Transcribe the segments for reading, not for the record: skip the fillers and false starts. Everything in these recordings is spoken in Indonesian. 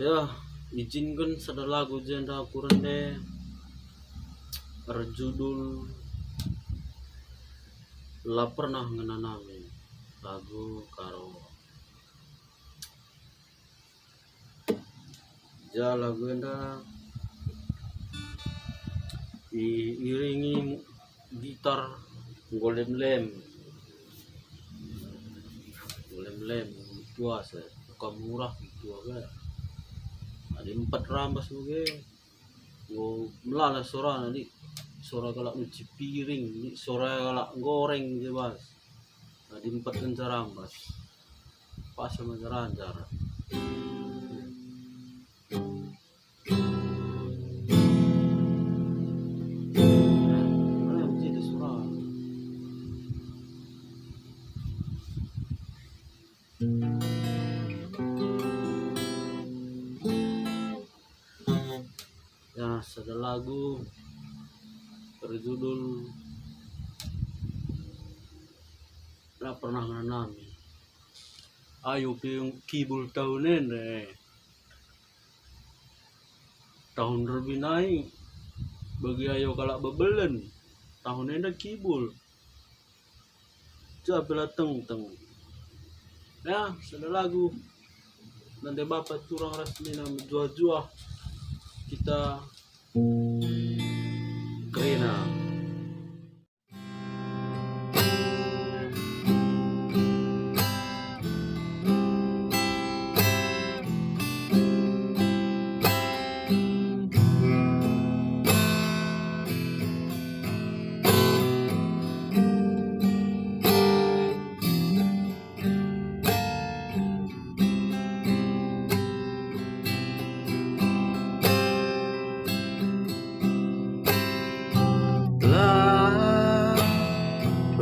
Ya, izinkan sada lagu jenda kurang deh berjudul La Pernah Ngenanami lagu karo ja lagu enda diiringi gitar golem-lem tua saya buka murah gitu aga ada 4 rambas oke go melala suara nanti suara galak nyuci piring ni suara galak goreng jelas ada 4 kencar rambas pas sama jaran ya sada lagu berjudul La Pernah Ngenanami. Ayo kibul tahunan tahun lebih naik bagi ayo kalak bebelen tahun ini kibul coba teng ya sada lagu nanti bapak turang resmi nama jua kita Krena.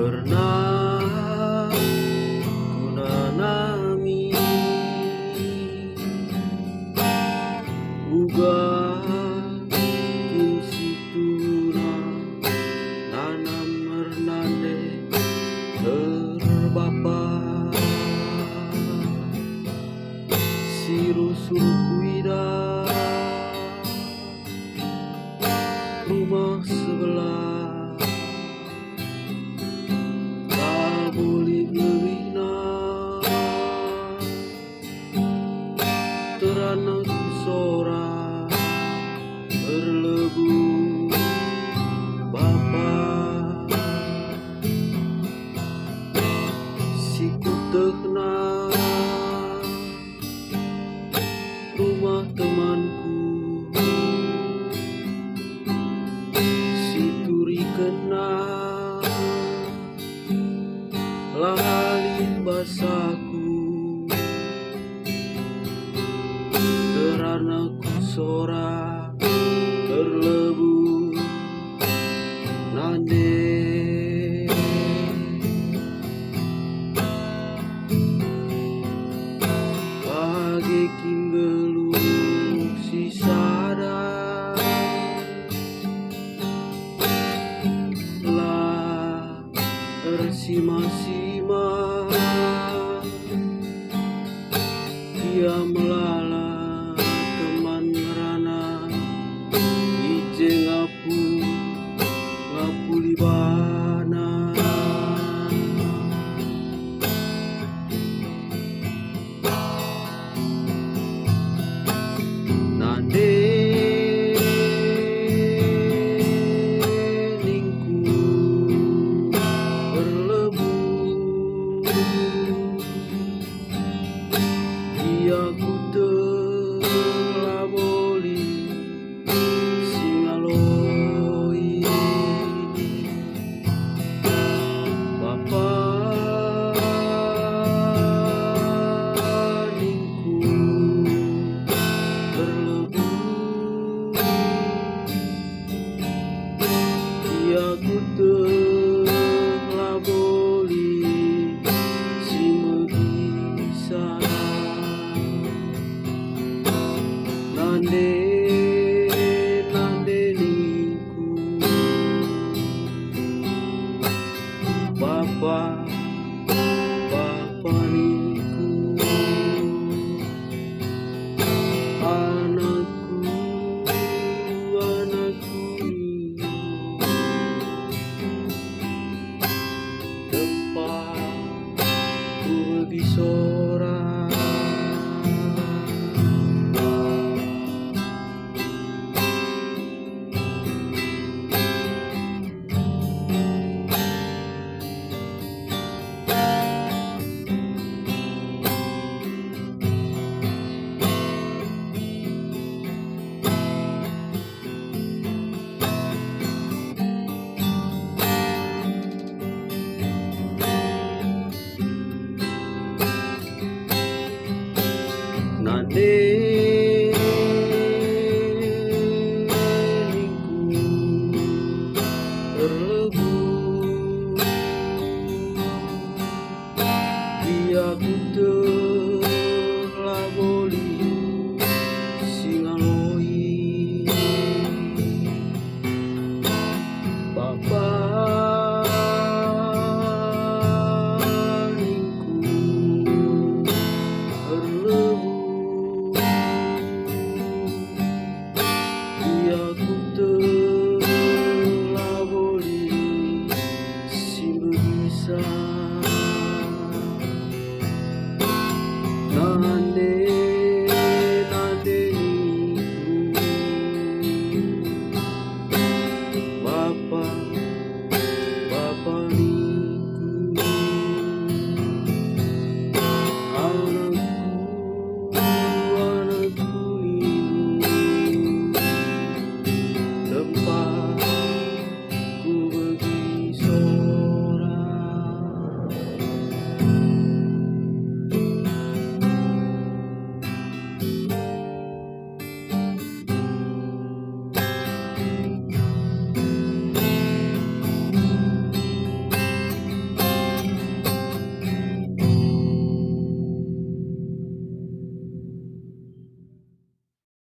Pernah ku nanami uga kisituna nanam mernande terbapa sirusul kuida rumah sebelah terana sora berlebu bapa siku tekna rumah temanku situri kena lalin basaku terana sora terlebu nande pagi kinggelu sisada lah ersima-sima dia melala ngapulibana nande ningku berlebu dia ku telah boli singaloi aku telah boli si megisah nande ningku bapa niku Ade